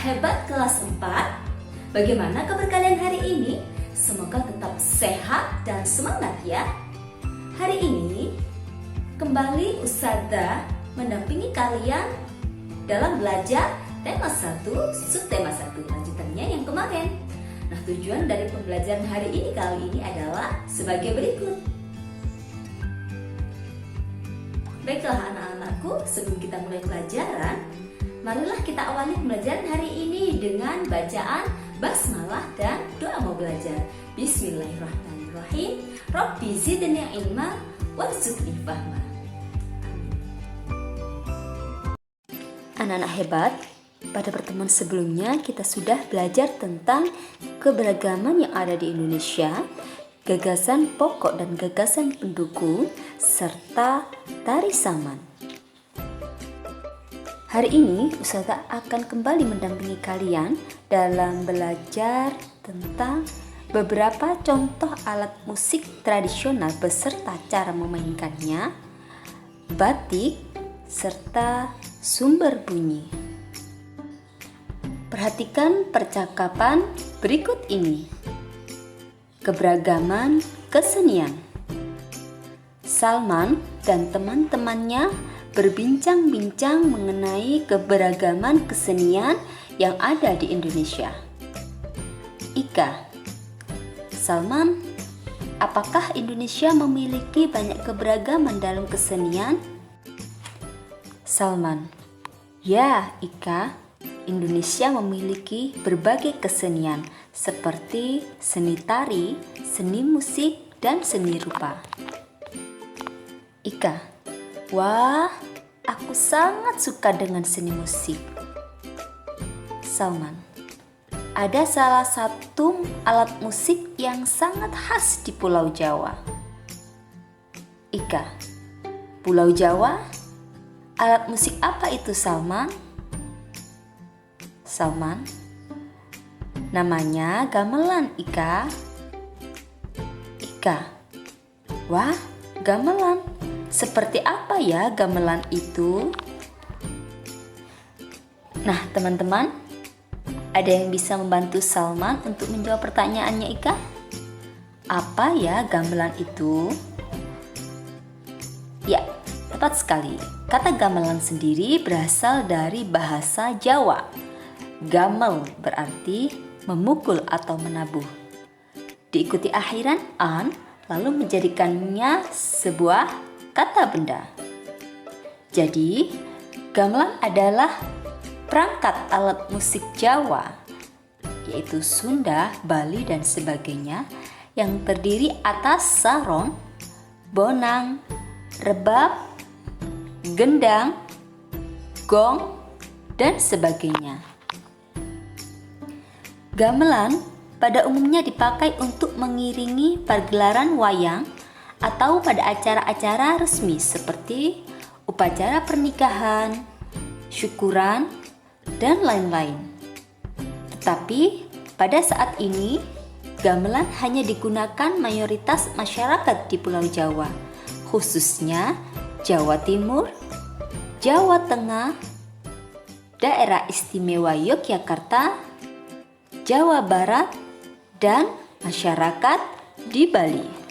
hebat kelas 4. Bagaimana kabar kalian hari ini? Semoga tetap sehat dan semangat ya. Hari ini kembali Ustazah mendampingi kalian dalam belajar tema 1, subtema 1, lanjutannya yang kemarin. Nah, tujuan dari pembelajaran hari ini kali ini adalah sebagai berikut. Baiklah anak-anakku, sebelum kita mulai pelajaran, marilah kita awali pembelajaran hari ini dengan bacaan basmalah dan doa mau belajar. Bismillahirrahmanirrahim. Rabbi zidni ilma warzuqni fahma. Anak-anak hebat, pada pertemuan sebelumnya kita sudah belajar tentang keberagaman yang ada di Indonesia, gagasan pokok dan gagasan pendukung, serta tari saman. Hari ini Ustazah akan kembali mendampingi kalian dalam belajar tentang beberapa contoh alat musik tradisional beserta cara memainkannya, batik, serta sumber bunyi. Perhatikan percakapan berikut ini. Keberagaman kesenian. Salman dan teman-temannya berbincang-bincang mengenai keberagaman kesenian yang ada di Indonesia. Ika, Salman, apakah Indonesia memiliki banyak keberagaman dalam kesenian? Salman, ya Ika, Indonesia memiliki berbagai kesenian seperti seni tari, seni musik, dan seni rupa. Ika, wah, aku sangat suka dengan seni musik. Salman, ada salah satu alat musik yang sangat khas di Pulau Jawa. Ika, Pulau Jawa? Alat musik apa itu, Salman? Salman, namanya gamelan, Ika. Ika, wah, gamelan. Seperti apa ya gamelan itu? Nah, teman-teman, ada yang bisa membantu Salman untuk menjawab pertanyaannya Ika? Apa ya gamelan itu? Ya, tepat sekali. Kata gamelan sendiri berasal dari bahasa Jawa. Gamel berarti memukul atau menabuh. Diikuti akhiran an, lalu menjadikannya sebuah kata benda. Jadi, gamelan adalah perangkat alat musik Jawa, yaitu Sunda, Bali, dan sebagainya, yang terdiri atas sarong, bonang, rebab, gendang, gong, dan sebagainya. Gamelan pada umumnya dipakai untuk mengiringi pergelaran wayang atau pada acara-acara resmi seperti upacara pernikahan, syukuran, dan lain-lain. Tetapi pada saat ini, gamelan hanya digunakan mayoritas masyarakat di Pulau Jawa, khususnya Jawa Timur, Jawa Tengah, Daerah Istimewa Yogyakarta, Jawa Barat, dan masyarakat di Bali.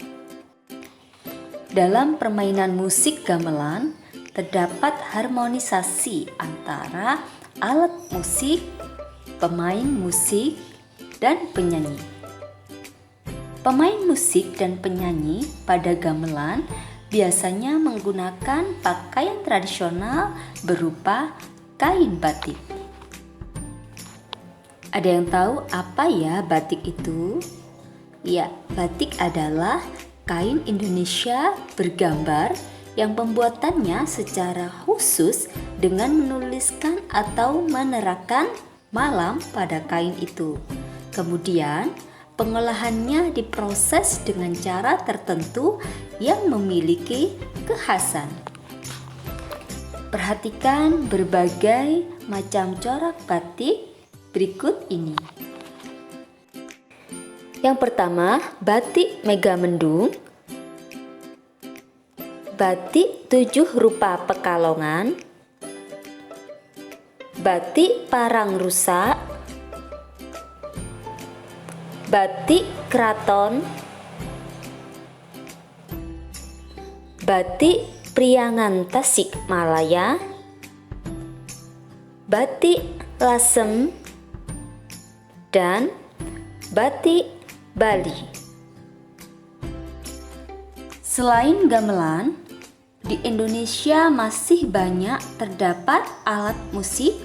Dalam permainan musik gamelan, terdapat harmonisasi antara alat musik, pemain musik, dan penyanyi. Pemain musik dan penyanyi pada gamelan biasanya menggunakan pakaian tradisional berupa kain batik. Ada yang tahu apa ya batik itu? Ya, batik adalah kain Indonesia bergambar yang pembuatannya secara khusus dengan menuliskan atau menerangkan malam pada kain itu. Kemudian, pengolahannya diproses dengan cara tertentu yang memiliki kekhasan. Perhatikan berbagai macam corak batik berikut ini. Yang pertama, batik Megamendung, batik 7 rupa Pekalongan, batik parang rusak, batik keraton, batik Priangan Tasikmalaya, batik Lasem, dan batik Bali. Selain gamelan, di Indonesia masih banyak terdapat alat musik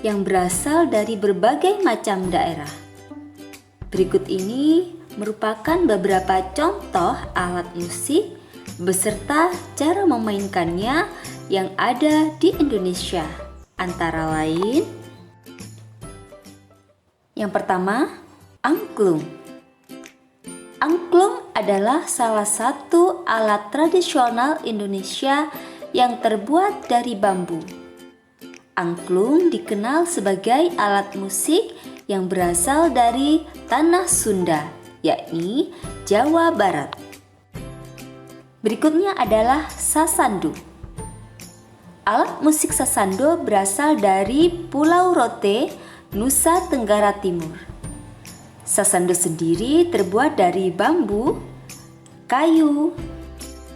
yang berasal dari berbagai macam daerah. Berikut ini merupakan beberapa contoh alat musik beserta cara memainkannya yang ada di Indonesia. Antara lain, yang pertama, angklung. Angklung adalah salah satu alat tradisional Indonesia yang terbuat dari bambu. Angklung dikenal sebagai alat musik yang berasal dari tanah Sunda, yakni Jawa Barat. Berikutnya adalah sasando. Alat musik sasando berasal dari Pulau Rote, Nusa Tenggara Timur. Sasando sendiri terbuat dari bambu, kayu,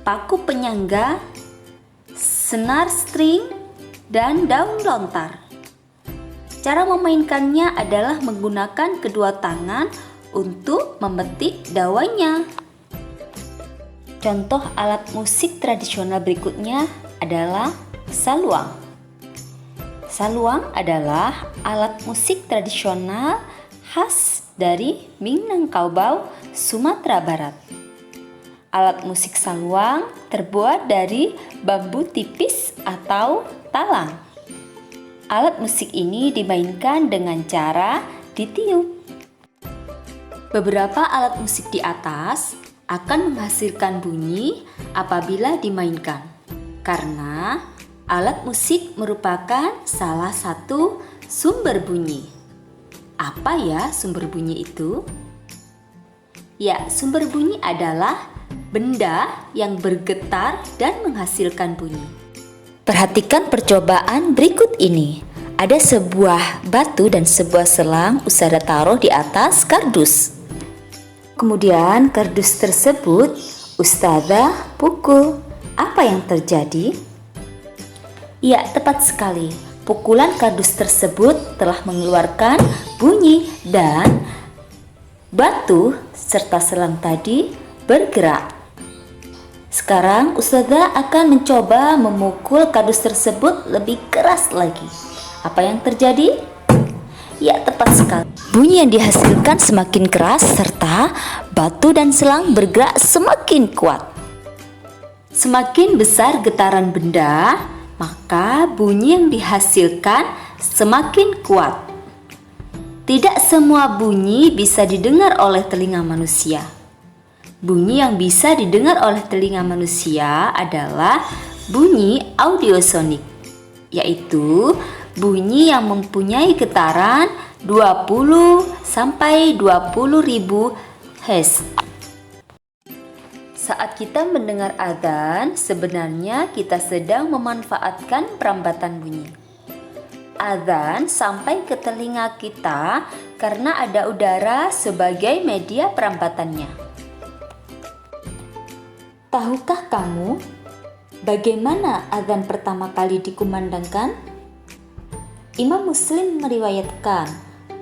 paku penyangga, senar string, dan daun lontar. Cara memainkannya adalah menggunakan kedua tangan untuk memetik dawanya. Contoh alat musik tradisional berikutnya adalah saluang. Saluang adalah alat musik tradisional khas dari Minangkabau, Sumatera Barat. Alat musik saluang terbuat dari bambu tipis atau talang. Alat musik ini dimainkan dengan cara ditiup. Beberapa alat musik di atas akan menghasilkan bunyi apabila dimainkan, karena alat musik merupakan salah satu sumber bunyi. Apa ya sumber bunyi itu? Ya, sumber bunyi adalah benda yang bergetar dan menghasilkan bunyi. Perhatikan percobaan berikut ini. Ada sebuah batu dan sebuah selang Ustazah taruh di atas kardus. Kemudian kardus tersebut Ustazah pukul. Apa yang terjadi? Ya, tepat sekali. Pukulan kardus tersebut telah mengeluarkan bunyi dan batu serta selang tadi bergerak. Sekarang Ustazah akan mencoba memukul kardus tersebut lebih keras lagi. Apa yang terjadi? Ya, tepat sekali. Bunyi yang dihasilkan semakin keras serta batu dan selang bergerak semakin kuat. Semakin besar getaran benda, maka bunyi yang dihasilkan semakin kuat. Tidak semua bunyi bisa didengar oleh telinga manusia. Bunyi yang bisa didengar oleh telinga manusia adalah bunyi audiosonik, yaitu bunyi yang mempunyai getaran 20 sampai 20.000 Hz. Saat kita mendengar adzan, sebenarnya kita sedang memanfaatkan perambatan bunyi. Adzan sampai ke telinga kita karena ada udara sebagai media perambatannya. Tahukah kamu bagaimana adzan pertama kali dikumandangkan? Imam Muslim meriwayatkan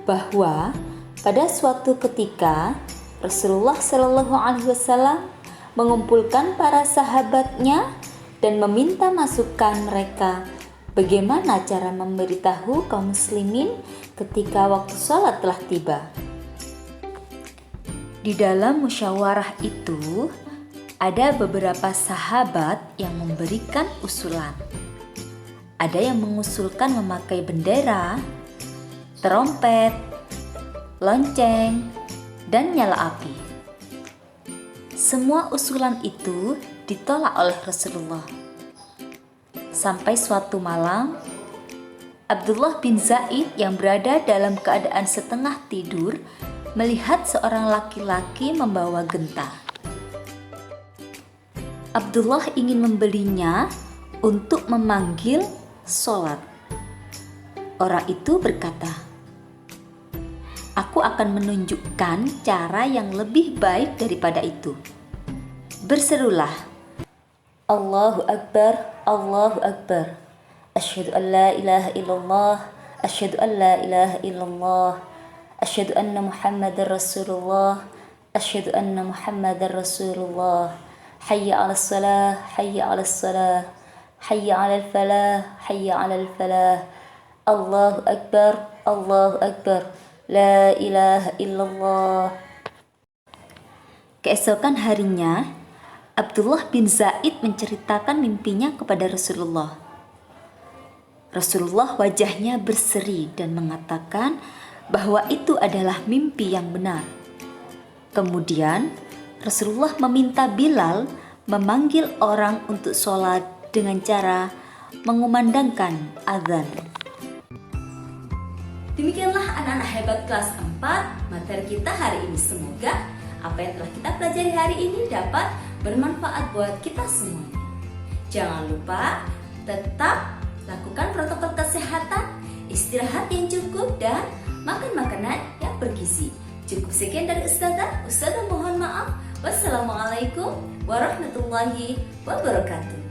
bahwa pada suatu ketika Rasulullah Shallallahu Alaihi Wasallam mengumpulkan para sahabatnya dan meminta masukan mereka bagaimana cara memberitahu kaum muslimin ketika waktu sholat telah tiba. Di dalam musyawarah itu ada beberapa sahabat yang memberikan usulan. Ada yang mengusulkan memakai bendera, trompet, lonceng, dan nyala api. Semua usulan itu ditolak oleh Rasulullah. Sampai suatu malam, Abdullah bin Zaid yang berada dalam keadaan setengah tidur melihat seorang laki-laki membawa genta. Abdullah ingin membelinya untuk memanggil sholat. Orang itu berkata, "Aku akan menunjukkan cara yang lebih baik daripada itu." Berserulah, "Allahu Akbar, Allahu Akbar. Asyhadu an la ilaha illallah, asyhadu an la ilaha illallah, asyhadu anna Muhammadar Rasulullah, asyhadu anna Muhammadar Rasulullah. Hayya 'alas salah, hayya 'alas salah, hayya 'alal falah, hayya 'alal falah. Allahu Akbar, Allahu Akbar. La ilaha illallah." Keesokan harinya, Abdullah bin Zaid menceritakan mimpinya kepada Rasulullah. Rasulullah wajahnya berseri dan mengatakan bahwa itu adalah mimpi yang benar. Kemudian Rasulullah meminta Bilal memanggil orang untuk sholat dengan cara mengumandangkan azan. Demikianlah anak-anak hebat kelas 4 materi kita hari ini. Semoga apa yang telah kita pelajari hari ini dapat bermanfaat buat kita semuanya. Jangan lupa tetap lakukan protokol kesehatan, istirahat yang cukup, dan makan makanan yang bergizi. Cukup sekian dari Ustazah mohon maaf. Wassalamualaikum warahmatullahi wabarakatuh.